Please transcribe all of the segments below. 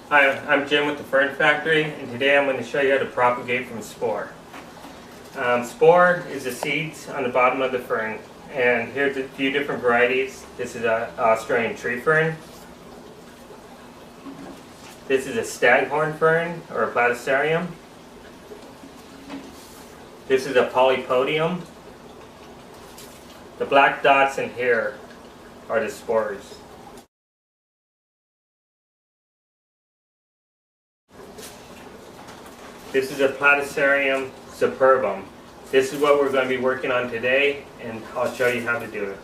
Hi, I'm Jim with the Fern Factory, and today I'm going to show you how to propagate from spore. Spore is the seeds on the bottom of the fern, and here's a few different varieties. This is an Australian tree fern. This is a staghorn fern, or a platycerium. This is a polypodium. The black dots in here are the spores. This is a platycerium superbum. This is what we're going to be working on today, and I'll show you how to do it.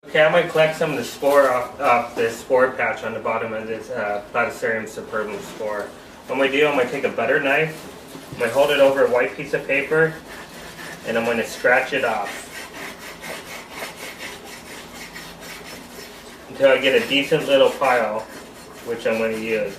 Okay, I'm going to collect some of the spore off this spore patch on the bottom of this platycerium superbum spore. What I'm going to do, I'm going to take a butter knife, I'm going to hold it over a white piece of paper, and I'm going to scratch it off until I get a decent little pile, which I'm going to use.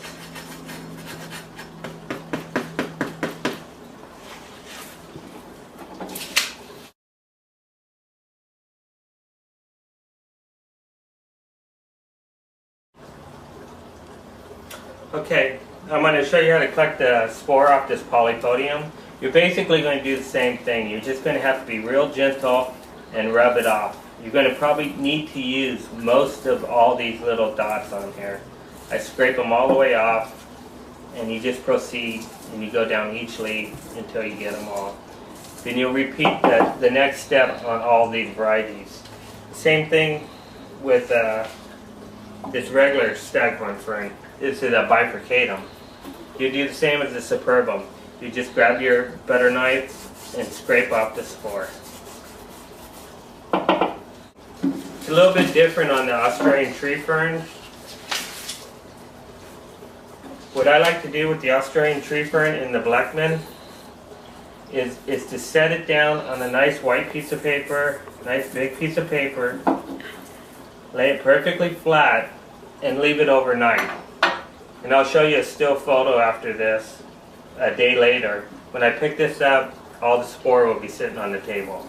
Okay, I'm going to show you how to collect the spore off this polypodium. You're basically going to do the same thing. You're just going to have to be real gentle and rub it off. You're going to probably need to use most of all these little dots on here. I scrape them all the way off, and you just proceed and you go down each leaf until you get them all. Then you'll repeat the next step on all these varieties. Same thing with this regular staghorn fern. This is a bifurcatum. You do the same as the superbum. You just grab your butter knife and scrape off the spore. It's a little bit different on the Australian tree fern. What I like to do with the Australian tree fern and the Blackman is to set it down on a nice white piece of paper, nice big piece of paper, lay it perfectly flat, and leave it overnight. And I'll show you a still photo after this, a day later. When I pick this up, all the spore will be sitting on the table.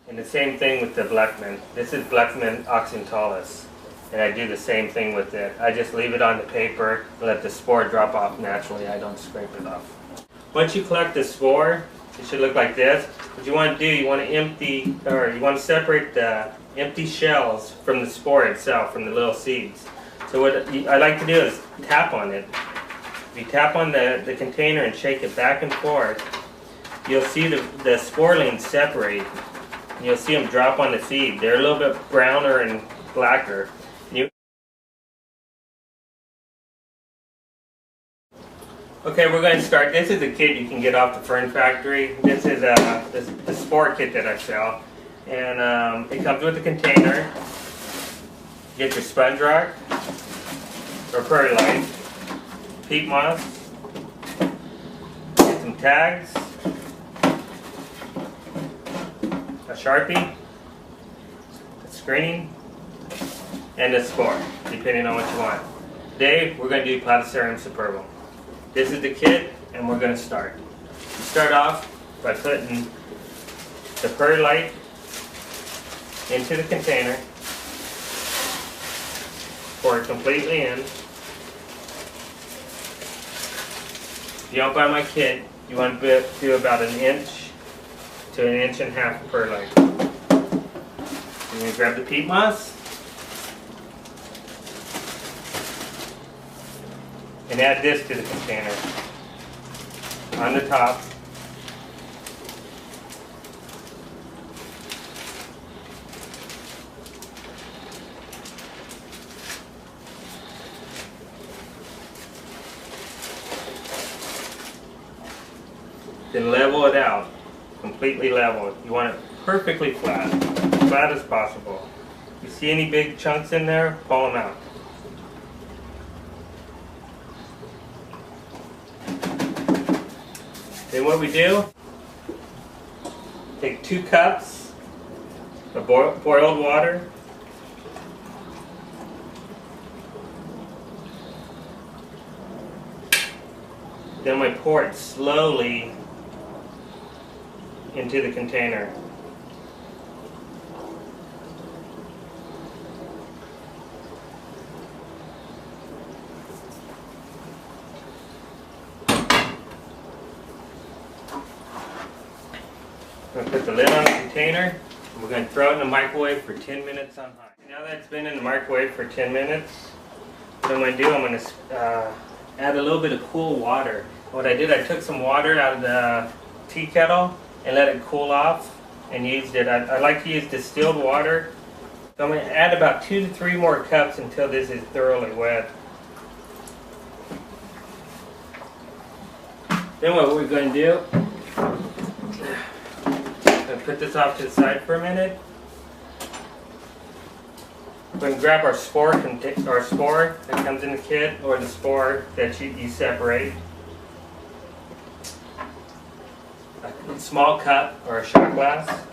And the same thing with the Blackman. This is Blackman oxentalis. And I do the same thing with it. I just leave it on the paper and let the spore drop off naturally. I don't scrape it off. Once you collect the spore, it should look like this. What you want to do, you want to separate the empty shells from the spore itself, from the little seeds. So what I like to do is tap on it. If you tap on the container and shake it back and forth, you'll see the sporelings separate. And you'll see them drop on the seed. They're a little bit browner and blacker. Okay, we're going to start. This is a kit you can get off the Fern Factory. This is the spore kit that I sell. And it comes with a container. Get your sponge rock, or perlite, peat moss, get some tags, a Sharpie, a screen, and a spore, depending on what you want. Today, we're going to do Platycerium superbum. This is the kit, and we're going to start. We start off by putting the perlite into the container, pour it completely in. If you don't buy my kit, you want to do about 1 inch to 1.5 inches of perlite. You're going to grab the peat moss and add this to the container on the top. Then level it out, completely level. You want it perfectly flat, as flat as possible. If you see any big chunks in there, pull them out. Then what we do, take 2 cups of boiled water, then we pour it slowly into the container. I'm going to put the lid on the container, and we're going to throw it in the microwave for 10 minutes on high. Now that it's been in the microwave for 10 minutes, what I'm going to do, I'm going to add a little bit of cool water. What I did, I took some water out of the tea kettle and let it cool off and used it. I like to use distilled water. So I'm going to add about 2 to 3 more cups until this is thoroughly wet. Then what we're going to do, I'm going to put this off to the side for a minute. We're going to grab our spore that comes in the kit, or the spore that you separate. A small cup or a shot glass.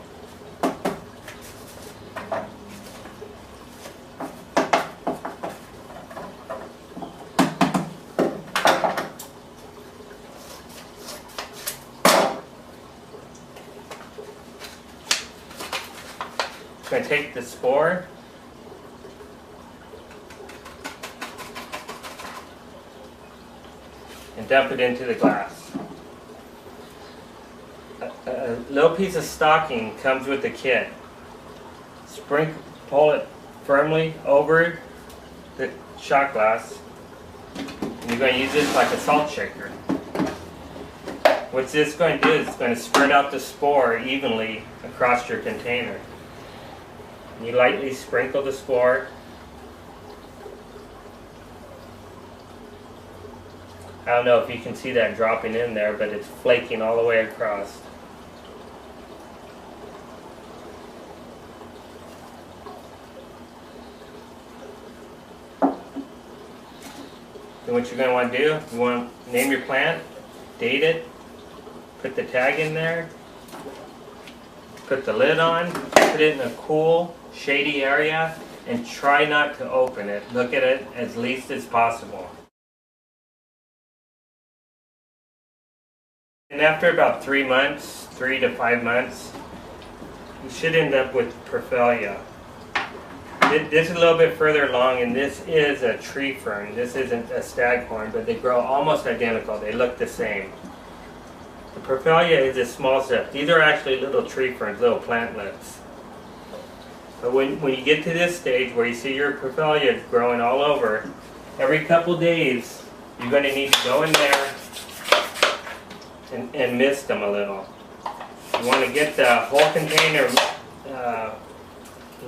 I'm going to take the spore and dump it into the glass. A little piece of stocking comes with the kit. Pull it firmly over the shot glass, and you're going to use this like a salt shaker. What this is going to do is it's going to spread out the spore evenly across your container. You lightly sprinkle the spore. I don't know if you can see that dropping in there, but it's flaking all the way across. Then what you're going to want to do, you want to name your plant, date it, put the tag in there, put the lid on, put it in a cool, shady area, and try not to open it. Look at it as least as possible. And after about 3 months, 3 to 5 months, you should end up with Perfelia. This is a little bit further along, and this is a tree fern. This isn't a staghorn, but they grow almost identical. They look the same. The Perfelia is a small step. These are actually little tree ferns, little plantlets. But when you get to this stage where you see your Perfelia growing all over, every couple days you're going to need to go in there and mist them a little. You want to get the whole container a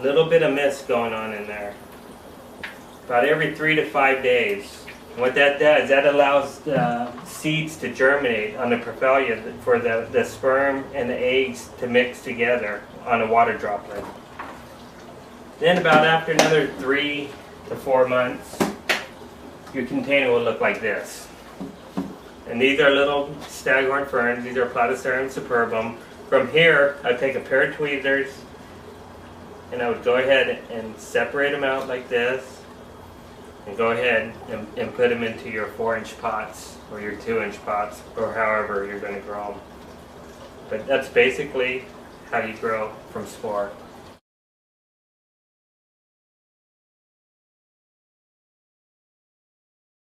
little bit of mist going on in there. About every 3 to 5 days. And what that does, that allows the seeds to germinate on the Perfelia for the sperm and the eggs to mix together on a water droplet. Then about after another 3 to 4 months, your container will look like this. And these are little staghorn ferns. These are Platycerium superbum. From here, I'd take a pair of tweezers and I would go ahead and separate them out like this, and go ahead and put them into your 4-inch pots or your 2-inch pots, or however you're going to grow them. But that's basically how you grow from spore.